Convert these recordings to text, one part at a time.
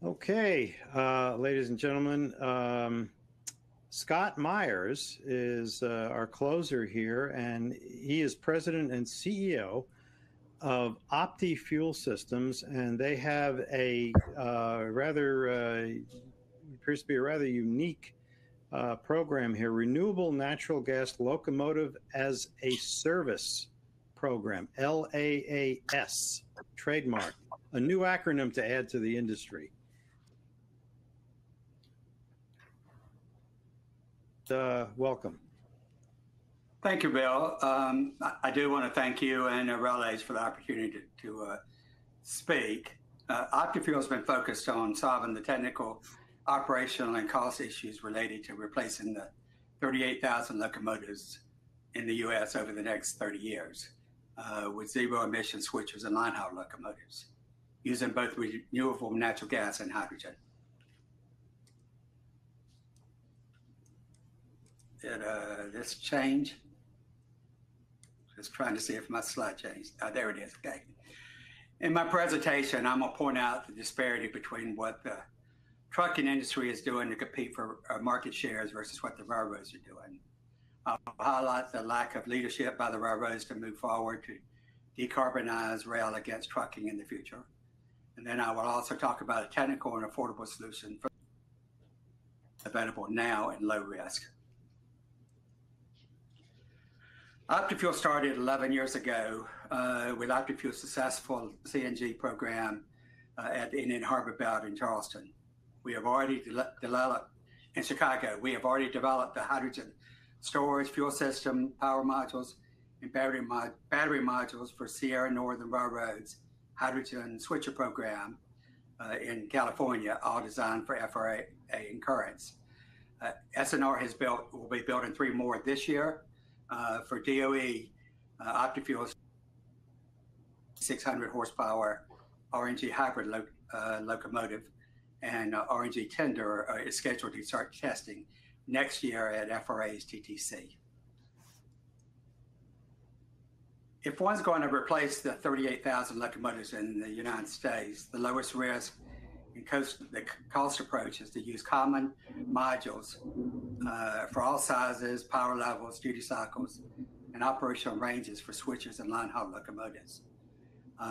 Okay, ladies and gentlemen, Scott Myers is our closer here, and he is president and CEO of OptiFuel Systems, and they have a appears to be a rather unique program here, renewable natural gas locomotive as a service program, LAAS, trademark, a new acronym to add to the industry. Welcome. Thank you, Bill. I do want to thank you and Relais for the opportunity to speak. OptiFuel has been focused on solving the technical, operational, and cost issues related to replacing the 38,000 locomotives in the U.S. over the next 30 years with zero-emission switchers and line haul locomotives, using both renewable natural gas and hydrogen. Did this change? Just trying to see if my slide changed. Oh, there it is. Okay. In my presentation, I'm going to point out the disparity between what the trucking industry is doing to compete for market shares versus what the railroads are doing. I'll highlight the lack of leadership by the railroads to move forward to decarbonize rail against trucking in the future. And then I will also talk about a technical and affordable solution for available now and low risk. OptiFuel started 11 years ago with OptiFuel's successful CNG program at the Indian Harbor Belt in Charleston. We have already developed in Chicago. We have already developed the hydrogen storage, fuel system, power modules, and battery modules for Sierra Northern Railroad's hydrogen switcher program in California, all designed for FRA and currents. SNR will be building 3 more this year. For DOE, OptiFuel's 600 horsepower RNG hybrid locomotive and RNG tender is scheduled to start testing next year at FRA's TTC. If one's going to replace the 38,000 locomotives in the United States, the lowest risk and the cost approach is to use common modules for all sizes, power levels, duty cycles, and operational ranges for switchers and line haul locomotives.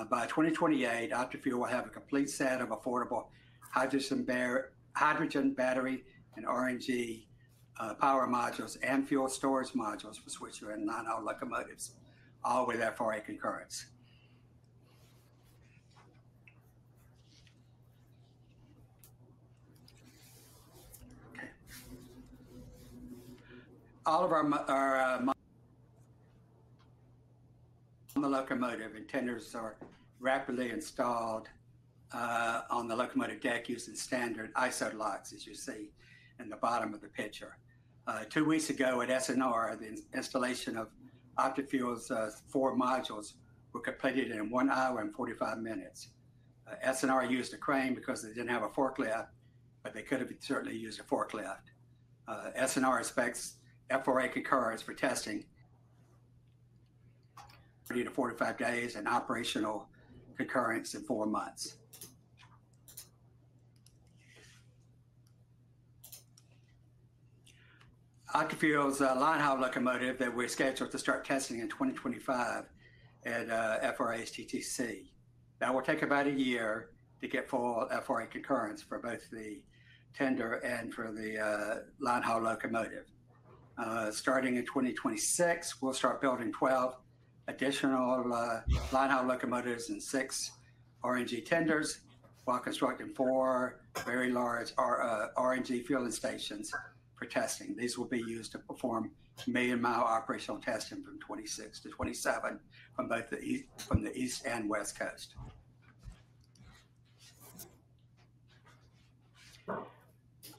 By 2028, OptiFuel will have a complete set of affordable hydrogen battery and RNG power modules and fuel storage modules for switcher and line haul locomotives, all with FRA concurrence. All of our locomotive and tenders are rapidly installed on the locomotive deck using standard ISO locks, as you see in the bottom of the picture. 2 weeks ago at SNR, the installation of OptiFuel's 4 modules were completed in 1 hour and 45 minutes. SNR used a crane because they didn't have a forklift, but they could have certainly used a forklift. SNR expects FRA concurrence for testing 30 to 45 days and operational concurrence in 4 months. OptiFuel's line haul locomotive that we're scheduled to start testing in 2025 at FRA's TTC. That will take about a year to get full FRA concurrence for both the tender and for the line haul locomotive. Starting in 2026, we'll start building 12 additional line haul locomotives and 6 RNG tenders while constructing 4 very large RNG fueling stations for testing. These will be used to perform million-mile operational testing from 26 to 27 from both the east and west coast.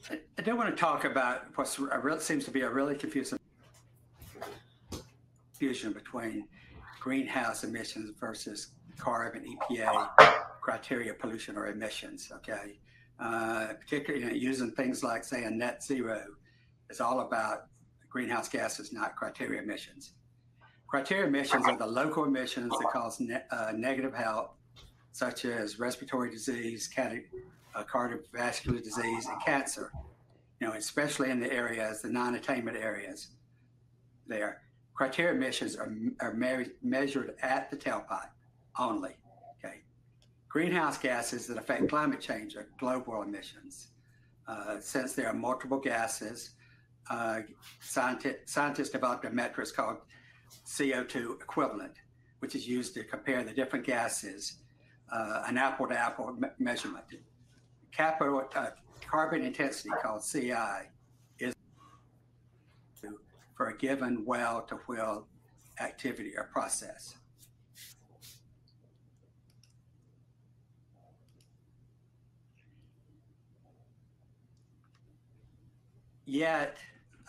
I do want to talk about what seems to be a really confusion between greenhouse emissions versus CARB and EPA criteria pollution or emissions. Okay, particularly using things like, say, a net zero is all about greenhouse gases, not criteria emissions. Criteria emissions are the local emissions that cause negative health, such as respiratory disease, cardiovascular disease, and cancer. Especially in the areas, the non-attainment areas there. Criteria emissions are measured at the tailpipe only. Okay. Greenhouse gases that affect climate change are global emissions. Since there are multiple gases, scientists developed a metric called CO2 equivalent, which is used to compare the different gases, an apple-to-apple measurement. Capital carbon intensity, called CI, is for a given well-to-wheel activity or process. Yet,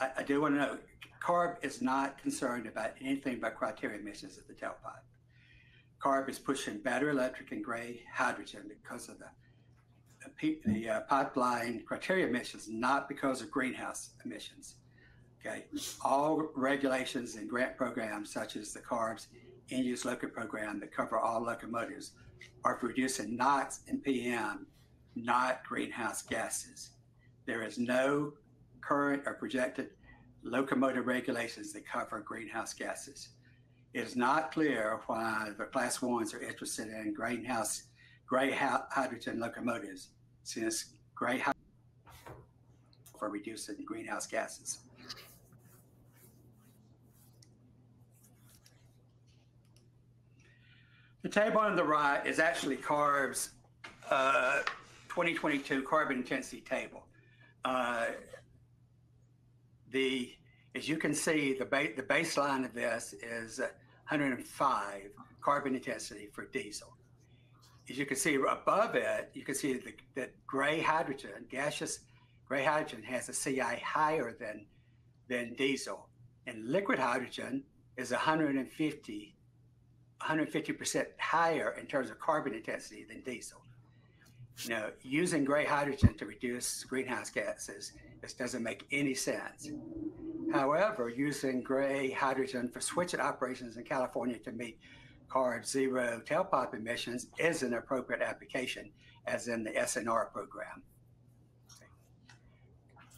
I do want to note, CARB is not concerned about anything but criteria emissions at the tailpipe. CARB is pushing battery electric and gray hydrogen because of the pipeline criteria emissions, not because of greenhouse emissions. Okay, all regulations and grant programs, such as the CARB's in-use loco program that cover all locomotives, are for reducing NOx and PM, not greenhouse gases. There is no current or projected locomotive regulations that cover greenhouse gases. It is not clear why the Class 1s are interested in gray hydrogen locomotives, since gray hydrogen for reducing greenhouse gases. The table on the right is actually CARB's 2022 carbon intensity table. As you can see, the baseline of this is 105 carbon intensity for diesel. As you can see above it, you can see that gray hydrogen, gaseous gray hydrogen, has a CI higher than diesel. And liquid hydrogen is 150% higher in terms of carbon intensity than diesel. Using gray hydrogen to reduce greenhouse gases, this doesn't make any sense. However, using gray hydrogen for switching operations in California to meet CARB's zero tailpipe emissions is an appropriate application, as in the SNR program.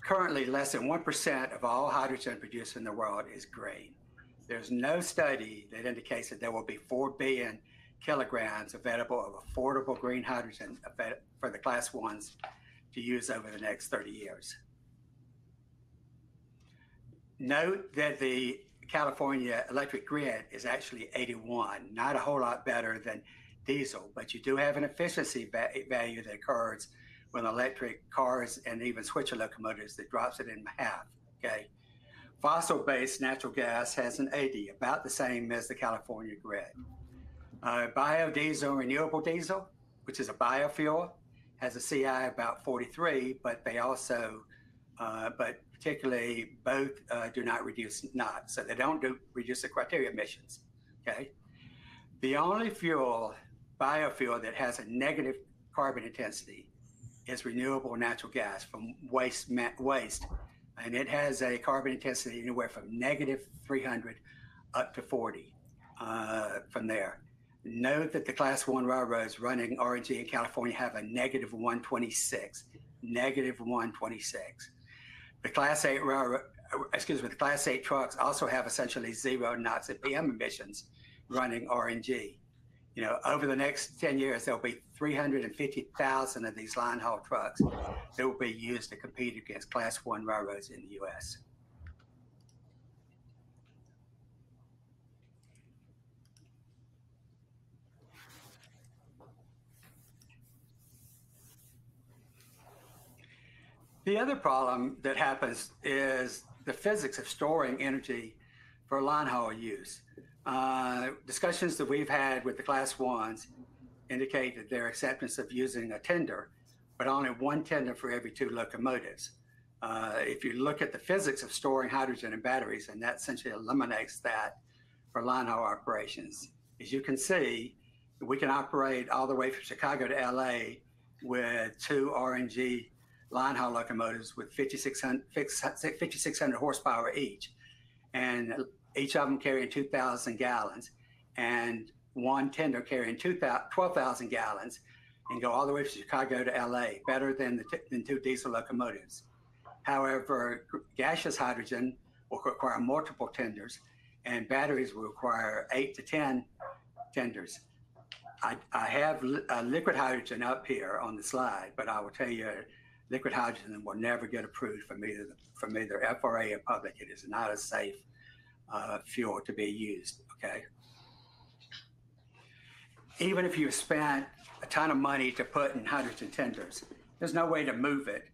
Currently, less than 1% of all hydrogen produced in the world is green. There's no study that indicates that there will be 4 billion kilograms available of affordable green hydrogen for the Class 1s to use over the next 30 years. Note that the California electric grid is actually 81, not a whole lot better than diesel, but you do have an efficiency value that occurs with electric cars and even switcher locomotives that drops it in half. Okay. Fossil-based natural gas has an 80, about the same as the California grid. Biodiesel, renewable diesel, which is a biofuel, has a CI about 43, but they also, particularly both do not reduce NOx, so they don't reduce the criteria emissions. Okay. The only biofuel that has a negative carbon intensity is renewable natural gas from waste, and it has a carbon intensity anywhere from -300 up to 40 from there. Note that the Class 1 railroads running RNG in California have a -126, -126. The Class 8 the Class 8 trucks also have essentially zero NOx and PM emissions running RNG. Over the next 10 years, there'll be 350,000 of these line haul trucks that will be used to compete against Class 1 railroads in the U.S. The other problem that happens is the physics of storing energy for line haul use. Discussions that we've had with the Class 1s indicated their acceptance of using a tender, but only one tender for every 2 locomotives. If you look at the physics of storing hydrogen in batteries, and that essentially eliminates that for line haul operations. As you can see, we can operate all the way from Chicago to LA with 2 RNG line haul locomotives with 5,600 horsepower each, and each of them carrying 2,000 gallons, and one tender carrying 12,000 gallons. and go all the way from Chicago to LA, better than two diesel locomotives. However, gaseous hydrogen will require multiple tenders, and batteries will require 8 to 10 tenders. I have liquid hydrogen up here on the slide, but I will tell you, liquid hydrogen will never get approved from either FRA or public. It is not a safe fuel to be used, okay? Even if you spent a ton of money to put in hydrogen tenders, there's no way to move it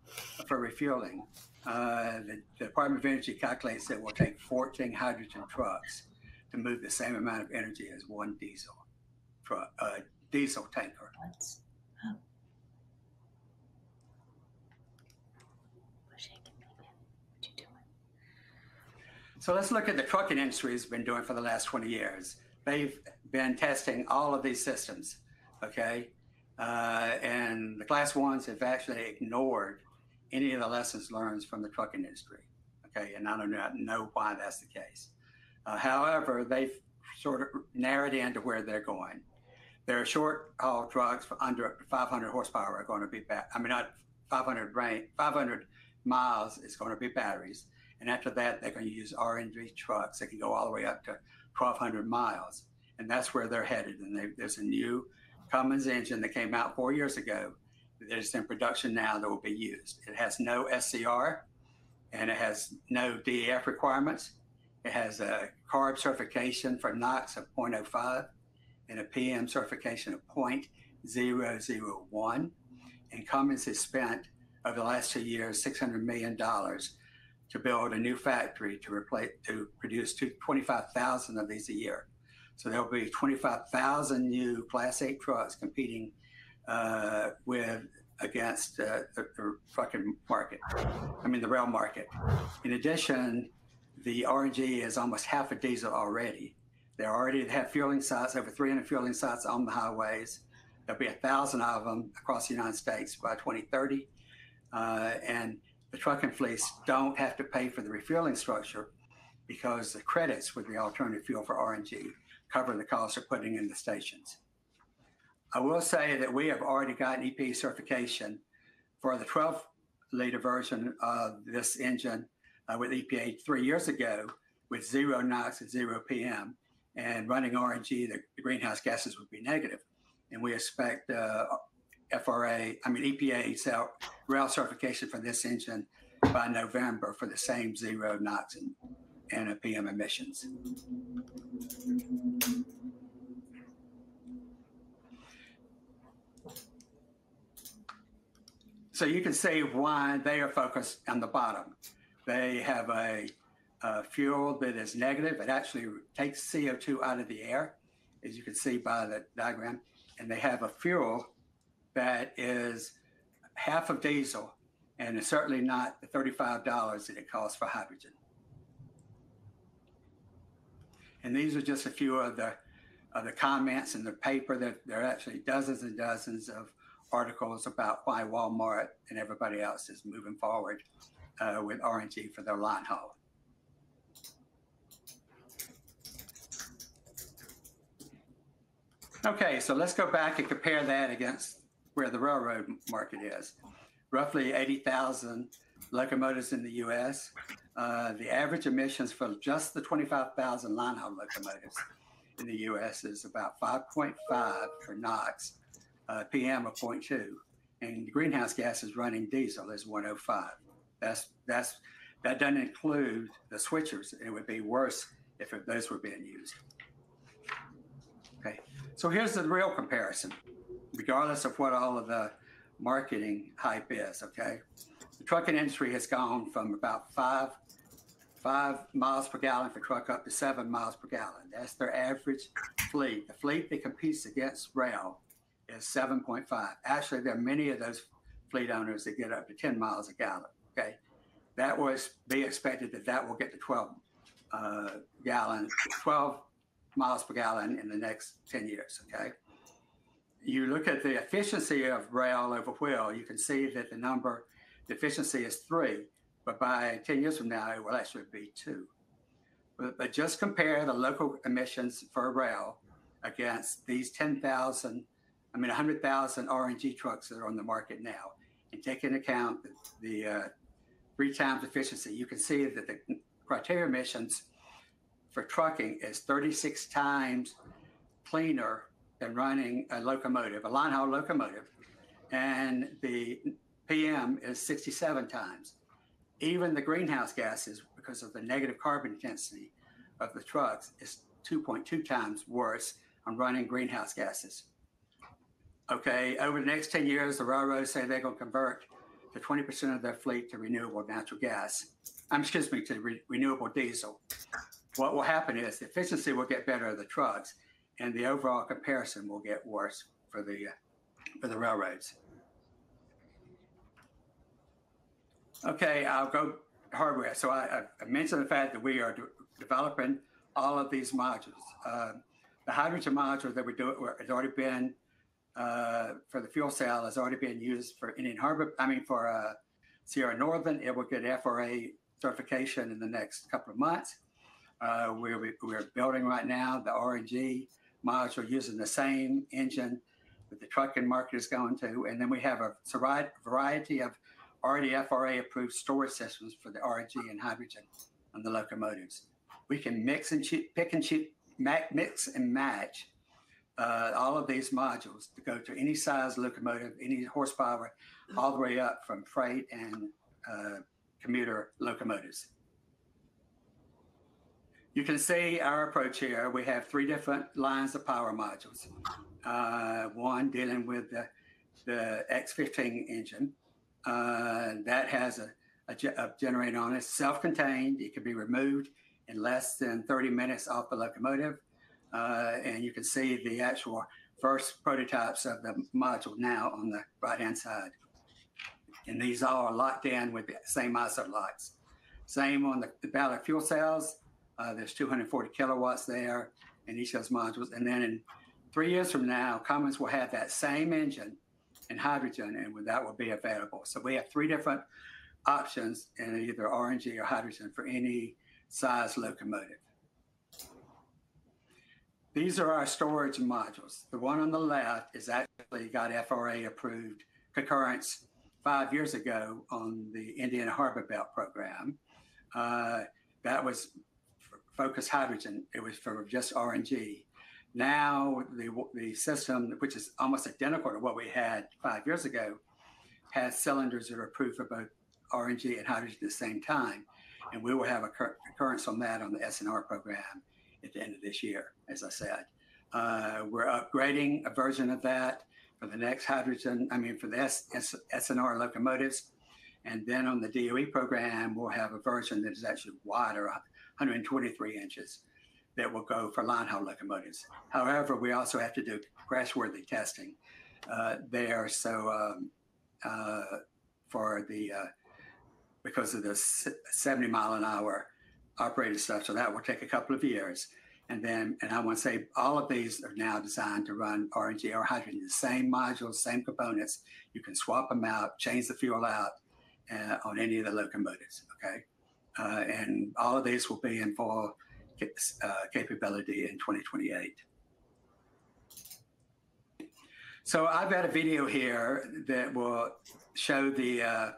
for refueling. The Department of Energy calculates that it will take 14 hydrogen trucks to move the same amount of energy as one diesel tanker. So let's look at the trucking industry has been doing for the last 20 years. They've been testing all of these systems, okay? And the class ones have actually ignored any of the lessons learned from the trucking industry, okay? And I do not know why that's the case. However, they've sort of narrowed into where they're going. Their short haul trucks for under 500 horsepower are going to be, not 500 miles is going to be batteries. And after that, they're going to use RNG trucks that can go all the way up to 1,200 miles. And that's where they're headed. And there's a new Cummins engine that came out 4 years ago that is in production now that will be used. It has no SCR, and it has no DEF requirements. It has a CARB certification for NOx of 0.05 and a PM certification of 0.001. And Cummins has spent, over the last 2 years, $600 million to build a new factory to produce 25,000 of these a year. So there'll be 25,000 new Class 8 trucks competing against the trucking market. The rail market. In addition, the RNG is almost half a diesel already. They already have fueling sites, over 300 fueling sites on the highways. There'll be 1,000 of them across the United States by 2030. And the trucking fleets don't have to pay for the refueling structure because the credits with the alternative fuel for RNG cover the cost of putting in the stations. I will say that we have already gotten EPA certification for the 12-liter version of this engine with EPA 3 years ago with 0 NOx and 0 PM. And running RNG, the greenhouse gases would be negative. And we expect EPA rail certification for this engine by November for the same 0 NOx and PM emissions. So you can see why they are focused on the bottom. They have a fuel that is negative. It actually takes CO2 out of the air, as you can see by the diagram. And they have a fuel that is half of diesel, and it's certainly not the $35 that it costs for hydrogen. And these are just a few of the comments in the paper. That there are actually dozens and dozens of articles about why Walmart and everybody else is moving forward with RNG for their line haul. Okay, so let's go back and compare that against where the railroad market is. Roughly 80,000 locomotives in the U.S. The average emissions for just the 25,000 line haul locomotives in the U.S. is about 5.5 for NOx, PM of 0.2, and the greenhouse gases running diesel is 105. That doesn't include the switchers. It would be worse if those were being used. Okay, so here's the real comparison, regardless of what all of the marketing hype is. Okay, the trucking industry has gone from about 5 miles per gallon for truck up to 7 miles per gallon. That's their average fleet. The fleet that competes against rail is 7.5. Actually, there are many of those fleet owners that get up to 10 miles a gallon. Okay, that was be expected that will get to 12 miles per gallon in the next 10 years. Okay, you look at the efficiency of rail over wheel, you can see that the efficiency is 3, but by 10 years from now, it will actually be 2. But just compare the local emissions for rail against these 10,000 100,000 RNG trucks that are on the market now. And take into account the 3 times efficiency, you can see that the criteria emissions for trucking is 36 times cleaner than running a locomotive, a line haul locomotive, and the PM is 67 times. Even the greenhouse gases, because of the negative carbon intensity of the trucks, is 2.2 times worse on running greenhouse gases. Okay, over the next 10 years, the railroads say they're going to convert to 20% of their fleet to renewable natural gas. To renewable diesel. What will happen is the efficiency will get better of the trucks, and the overall comparison will get worse for the railroads. Okay, I'll go hardware. So I mentioned the fact that we are developing all of these modules. The hydrogen module that we do has already been for the fuel cell has already been used for Indian Harbor. For Sierra Northern, it will get FRA certification in the next couple of months. We're building right now the RNG module using the same engine that the trucking market is going to, and then we have a variety of already FRA approved storage systems for the RNG and hydrogen on the locomotives. We can mix and match all of these modules to go to any size locomotive, any horsepower, all the way up from freight and commuter locomotives. You can see our approach here. We have 3 different lines of power modules. One dealing with the X15 engine. That has a generator on it, self-contained. It can be removed in less than 30 minutes off the locomotive. And you can see the actual first prototypes of the module now on the right-hand side. And these all are locked in with the same ISO locks. Same on the Ballard fuel cells. There's 240 kilowatts there in each of those modules. And then in 3 years from now, Cummins will have that same engine in hydrogen, and that will be available. So we have 3 different options in either RNG or hydrogen for any size locomotive. These are our storage modules. The one on the left is actually got FRA approved concurrence 5 years ago on the Indiana Harbor Belt program. That was focused hydrogen. It was for just RNG. Now the system, which is almost identical to what we had 5 years ago, has cylinders that are approved for both RNG and hydrogen at the same time. And we will have a concurrence on that on the SNR program at the end of this year, as I said. We're upgrading a version of that for the next hydrogen, for the SNR locomotives. And then on the DOE program, we'll have a version that is actually wider, 123 inches, that will go for line haul locomotives. However, we also have to do crashworthy testing there. So because of the 70 mile an hour operated stuff, so that will take a couple of years. And I want to say all of these are now designed to run RNG or hydrogen, the same modules, same components. You can swap them out, change the fuel out on any of the locomotives, okay? And all of these will be in full capability in 2028. So I've got a video here that will show the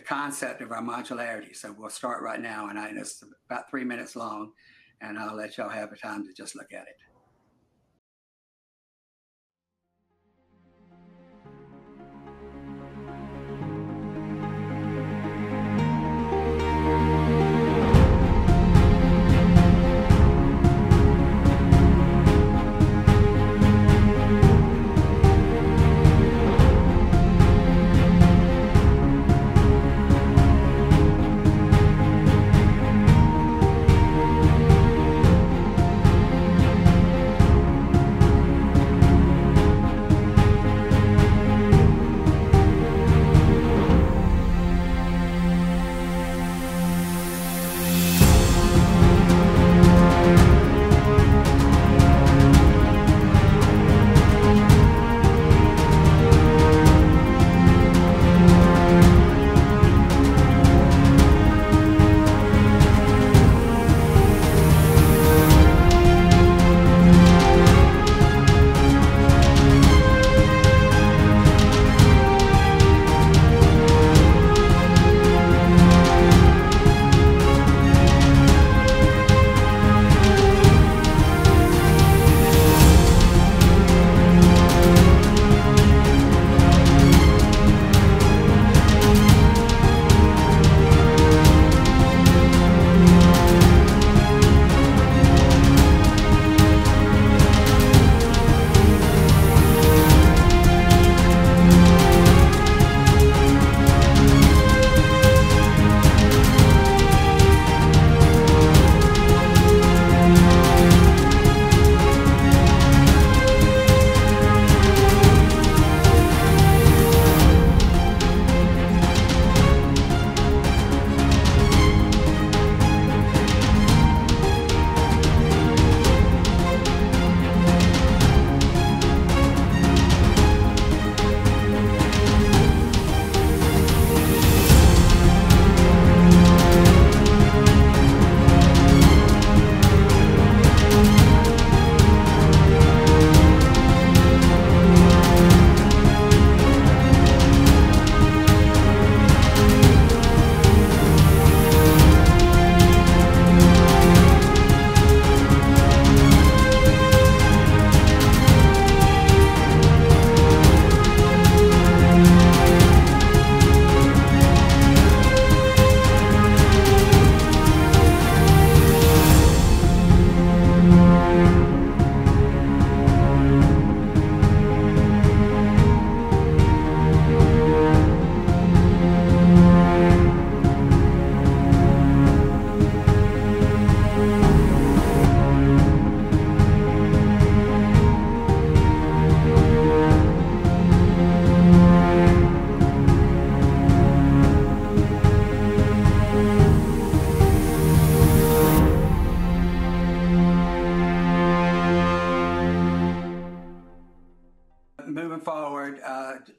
concept of our modularity. So we'll start right now, and it's about 3 minutes long, and I'll let y'all have the time to just look at it.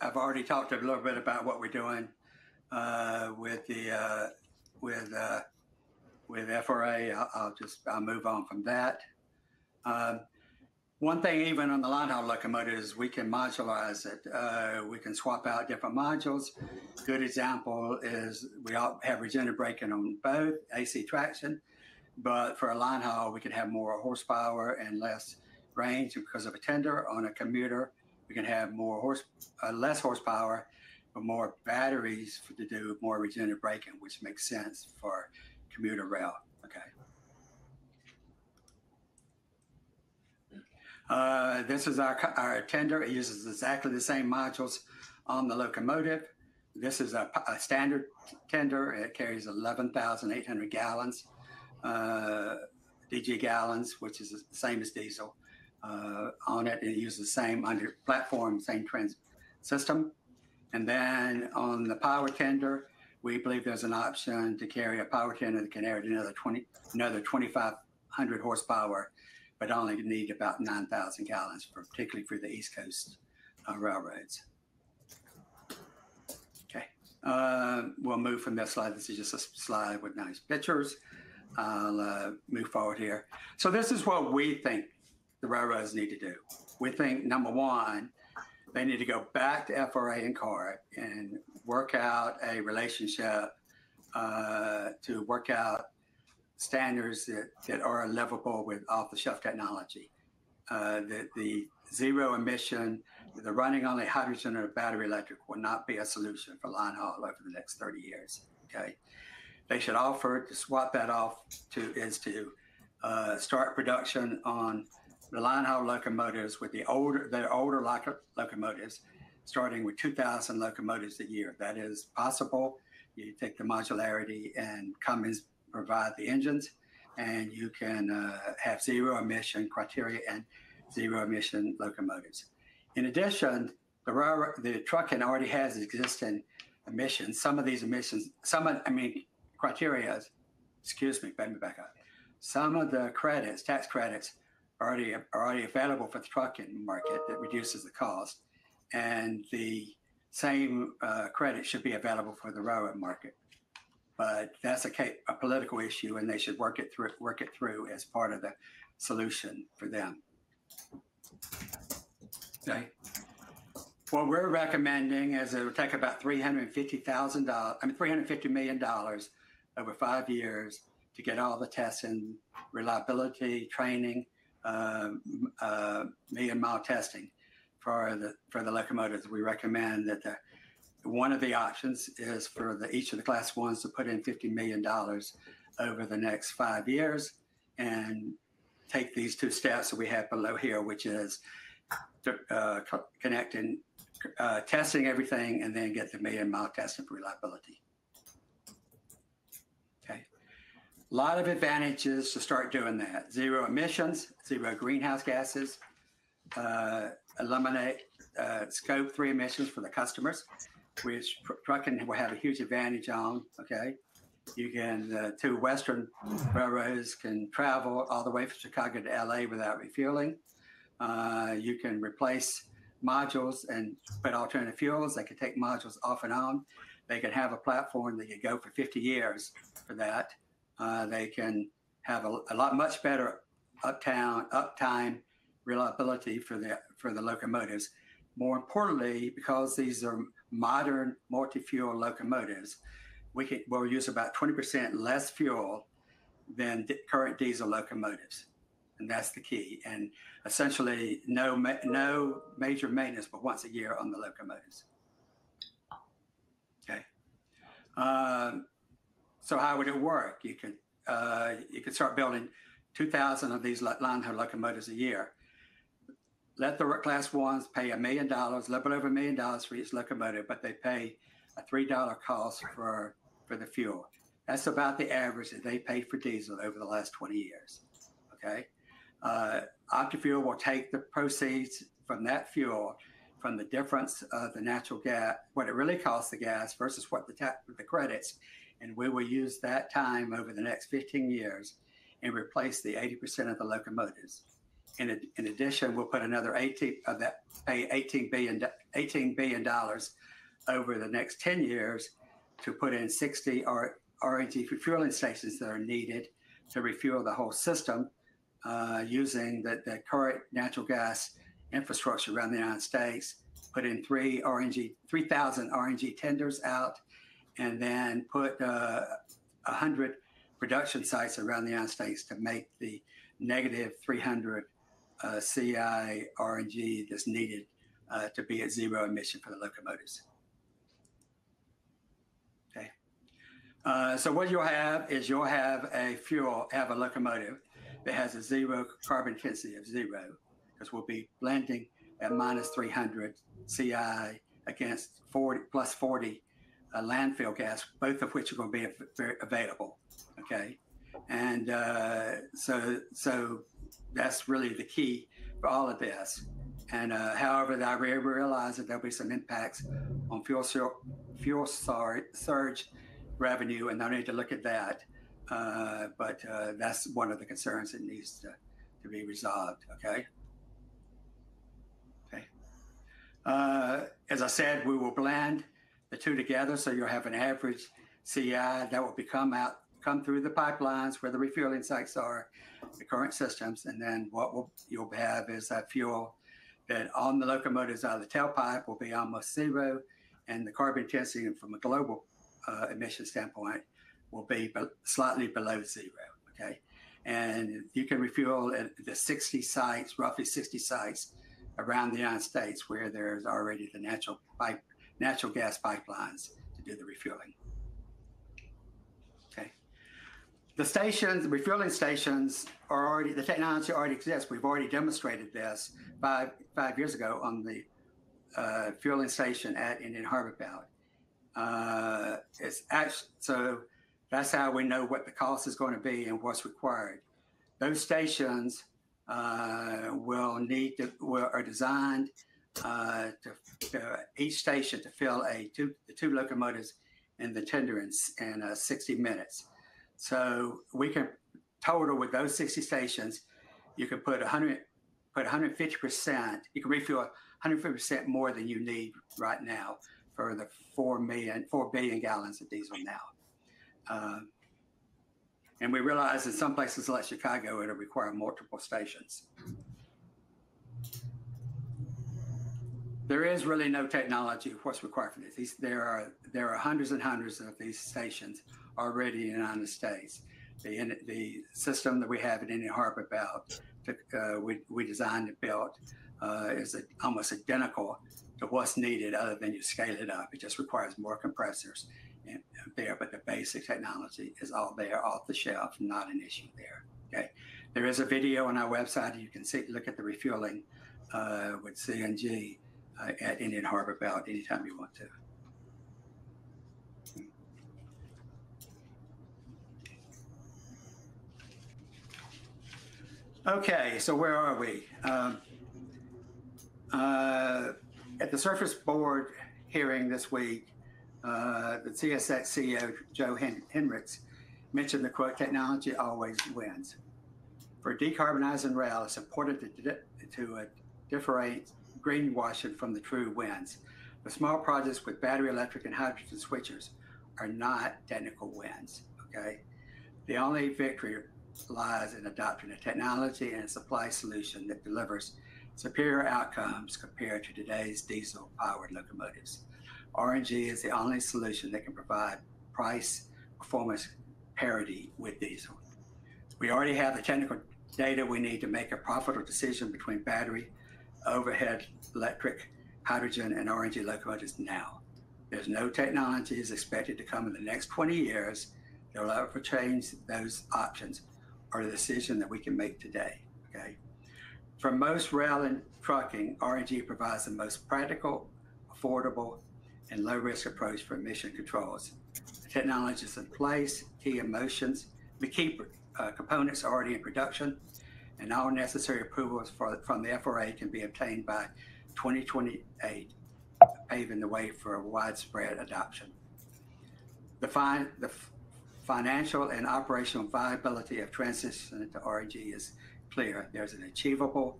I've already talked a little bit about what we're doing with the with FRA. I'll move on from that. One thing, even on the line haul locomotives, we can modularize it. We can swap out different modules. Good example is we all have regenerative braking on both AC traction, but for a line haul, we can have more horsepower and less range because of a tender. On a commuter, we can have less horsepower, but more batteries to do more regenerative braking, which makes sense for commuter rail. Okay. This is our tender. It uses exactly the same modules on the locomotive. This is a standard tender. It carries 11,800 gallons, DG gallons, which is the same as diesel. On it, it uses the same under platform, same system. And then on the power tender, we believe there's an option to carry a power tender that can add another 2,500 horsepower, but only need about 9,000 gallons, particularly for the East Coast railroads. Okay, we'll move from this slide. This is just a slide with nice pictures. I'll move forward here. So this is what we think the railroads need to do. We think, number one, they need to go back to FRA and CARB and work out a relationship to work out standards that are livable with off-the-shelf technology. The zero emission, the running only hydrogen or battery electric will not be a solution for line haul over the next 30 years. Okay, they should offer to swap that off to start production on the line haul locomotives with their older locomotives, starting with 2,000 locomotives a year. That is possible. You take the modularity and Cummins provide the engines, and you can have zero emission criteria and zero emission locomotives. In addition, the trucking already has existing emissions. Some of these emissions, criteria, excuse me, let me back up. Some of the credits, tax credits, are already available for the trucking market that reduces the cost, and the same credit should be available for the railroad market. But that's a political issue, and they should work it through as part of the solution for them. Okay. What we're recommending is it will take about $350 million over 5 years to get all the testing, reliability, training, million-mile testing for the locomotives. We recommend that one of the options is for each of the class ones to put in $50 million over the next 5 years and take these two steps that we have below here, which is connecting, testing everything, and then get the million-mile testing for reliability. Okay. A lot of advantages to start doing that. Zero emissions, zero greenhouse gases, eliminate scope 3 emissions for the customers, which trucking will have a huge advantage on. Okay, you can the two Western railroads can travel all the way from Chicago to LA without refueling. You can replace modules and put alternative fuels. They can take modules off and on. They can have a platform that can go for 50 years for that. They can have a much better uptime reliability for the locomotives. More importantly, because these are modern multi-fuel locomotives, we'll use about 20% less fuel than current diesel locomotives, and that's the key. And essentially, no major maintenance, but once a year on the locomotives. Okay. So how would it work? You could start building 2,000 of these line haul locomotives a year. Let the class ones pay $1 million, a little bit over $1 million for each locomotive, but they pay a $3 cost for the fuel. That's about the average that they paid for diesel over the last 20 years. Okay, OptiFuel will take the proceeds from that fuel, from the difference of the natural gas, what it really costs the gas versus what the credits, and we will use that time over the next 15 years and replace the 80% of the locomotives. In addition, we'll put another 18 of that, pay $18 billion over the next 10 years to put in 60 RNG refueling stations that are needed to refuel the whole system using the current natural gas infrastructure around the United States, put in 3,000 RNG tenders out, and then put 100 production sites around the United States to make the negative 300 CI RNG that's needed to be at zero emission for the locomotives. Okay. So what you'll have is you'll have a locomotive that has a zero carbon intensity of 0, because we'll be blending at minus 300 CI against 40 plus 40 landfill gas, both of which are going to be available. Okay. And so that's really the key for all of this. And however, I realize that there'll be some impacts on fuel surge revenue, and I need to look at that. But that's one of the concerns that needs to be resolved. Okay. Okay. As I said, we will blend the two together, so you'll have an average CI that will come through the pipelines where the refueling sites are, the current systems, and then you'll have is that fuel that on the locomotives out of the tailpipe will be almost 0, and the carbon intensity from a global emission standpoint will be slightly below 0. Okay, and you can refuel at the 60 sites, roughly 60 sites around the United States where there's already the natural gas pipelines to do the refueling. Okay. The refueling stations the technology already exists. We've already demonstrated this five years ago on the fueling station at Indian Harbor Belt. So that's how we know what the cost is going to be and what's required. Those stations are designed to each station to fill the two locomotives in the tender in 60 minutes. So we can total with those 60 stations, you can put 150%, you can refuel 150% more than you need right now for the 4 billion gallons of diesel now. And we realize in some places like Chicago, it'll require multiple stations. There is really no technology of what's required for this. There are hundreds and hundreds of these stations already in the United States. The system that we have at Indian Harbor Belt, we designed and built, is almost identical to what's needed, other than you scale it up. It just requires more compressors there, but the basic technology is all there, off the shelf, not an issue there. Okay, there is a video on our website. You can look at the refueling with CNG at Indian Harbor Belt anytime you want to. Okay, so where are we? At the Surface Board hearing this week, the CSX CEO, Joe Henricks, mentioned the quote, "Technology always wins." For decarbonizing rail, it's important to differentiate greenwashing from the true wins. The small projects with battery electric and hydrogen switchers are not technical wins, okay? The only victory lies in adopting a technology and a supply solution that delivers superior outcomes compared to today's diesel-powered locomotives. RNG is the only solution that can provide price performance parity with diesel. We already have the technical data we need to make a profitable decision between battery, overhead electric, hydrogen, and RNG locomotives now. There's no technology is expected to come in the next 20 years that will ever change those options or the decision that we can make today, okay? For most rail and trucking, RNG provides the most practical, affordable, and low-risk approach for emission controls. The technology is in place, key components are already in production, and all necessary approvals from the FRA can be obtained by 2028, paving the way for a widespread adoption. The financial and operational viability of transition to RNG is clear. There's an achievable,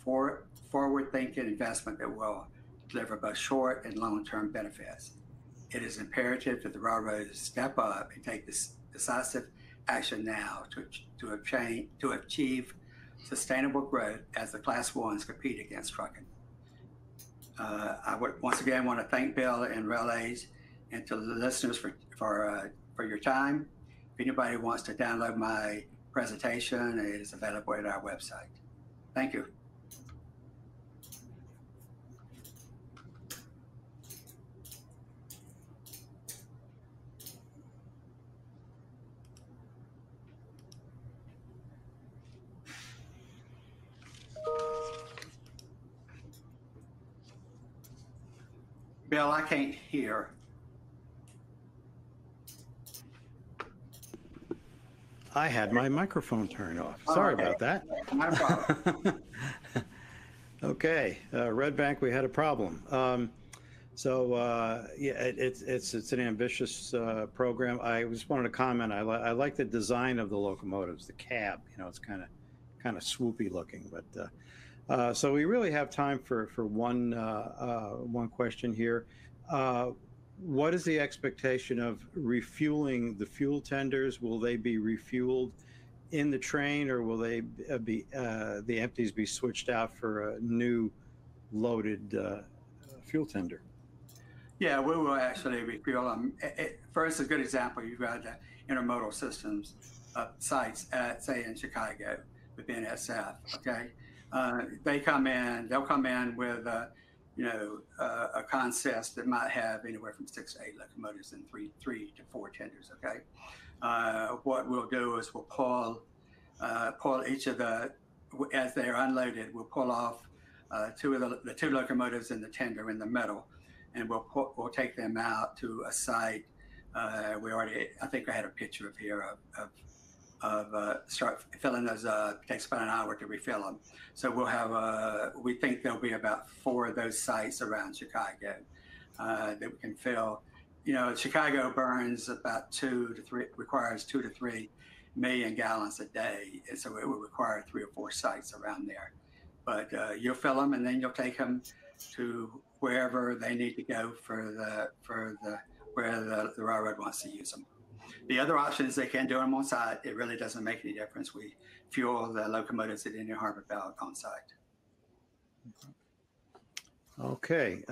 forward-thinking investment that will deliver both short and long-term benefits. It is imperative that the railroads step up and take this decisive action now to achieve sustainable growth as the Class 1s compete against trucking. I would once again want to thank Bill and Relays and to the listeners for your time. If anybody wants to download my presentation, it is available at our website. Thank you. Bill, I can't hear. I had my microphone turned off. Sorry about that. Not a problem. Okay, Red Bank, we had a problem. Yeah, it's an ambitious program. I just wanted to comment. I like the design of the locomotives, the cab. You know, it's kind of swoopy looking. But so we really have time for one question here. What is the expectation of refueling the fuel tenders? Will they be refueled in the train, or will they be the empties be switched out for a new loaded fuel tender? Yeah, we will actually refuel them. First, a good example, you've got intermodal systems sites at, say, in Chicago, within Sept, okay? They'll come in with a consist that might have anywhere from 6 to 8 locomotives and three to 4 tenders, okay? What we'll do is we'll pull each of as they're unloaded, we'll pull off the 2 locomotives in the tender in the middle, and we'll take them out to a site. I think I had a picture of here of start filling those up. It takes about an hour to refill them. So we'll have we think there'll be about 4 of those sites around Chicago that we can fill. You know, Chicago burns about requires 2 to 3 million gallons a day, and so it will require 3 or 4 sites around there. But you'll fill them, and then you'll take them to wherever they need to go for where the railroad wants to use them. The other option is they can do them on site. It really doesn't make any difference. We fuel the locomotives at Indian Harbor Belt on site. Okay.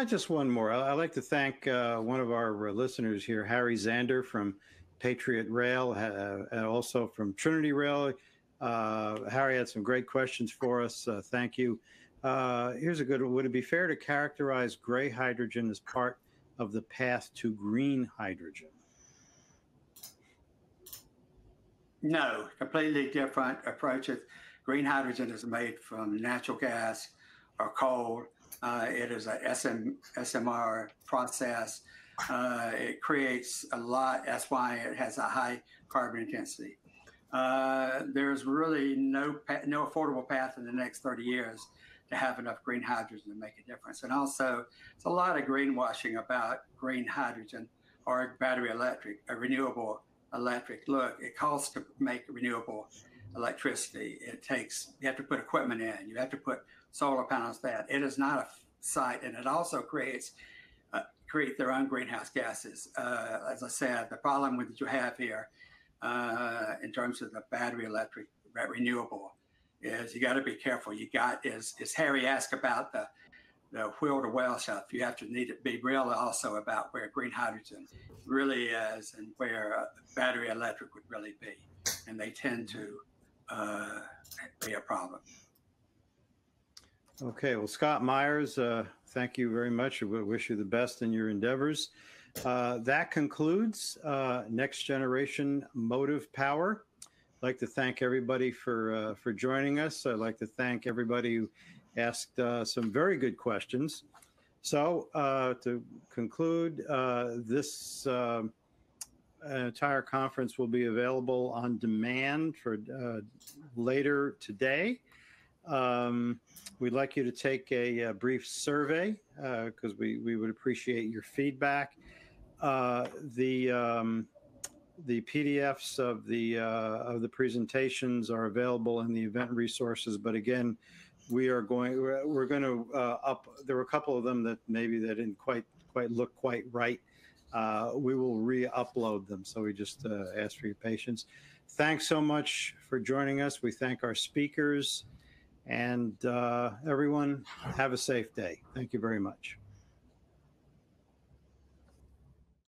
Just one more. I'd like to thank one of our listeners here, Harry Zander from Patriot Rail, and also from Trinity Rail. Harry had some great questions for us. Thank you. Here's a good one. Would it be fair to characterize gray hydrogen as part of the path to green hydrogen? No, completely different approaches. Green hydrogen is made from natural gas or coal. It is a SMR process. It creates a lot. That's why it has a high carbon intensity. There's really no affordable path in the next 30 years to have enough green hydrogen to make a difference. And also, it's a lot of greenwashing about green hydrogen or battery electric, a renewable electric. Look, it costs to make renewable electricity. You have to put equipment in, you have to put solar panels there. It is not a site, and it also create their own greenhouse gases. As I said, the problem that you have here in terms of the battery electric renewable is you got to be careful. As Harry asked about the wheel to well stuff, you have to need to be real also about where green hydrogen really is and where battery electric would really be. And they tend to be a problem. Okay, well, Scott Myers, thank you very much. We wish you the best in your endeavors. That concludes Next Generation Motive Power. I'd like to thank everybody for joining us. I'd like to thank everybody who asked some very good questions. So to conclude, this entire conference will be available on demand for later today. We'd like you to take a brief survey because we would appreciate your feedback. the PDFs of the presentations are available in the event resources. But again, we're going to there were a couple of them that maybe they didn't quite look quite right. We will re-upload them. So we just ask for your patience. Thanks so much for joining us. We thank our speakers, and everyone have a safe day. Thank you very much.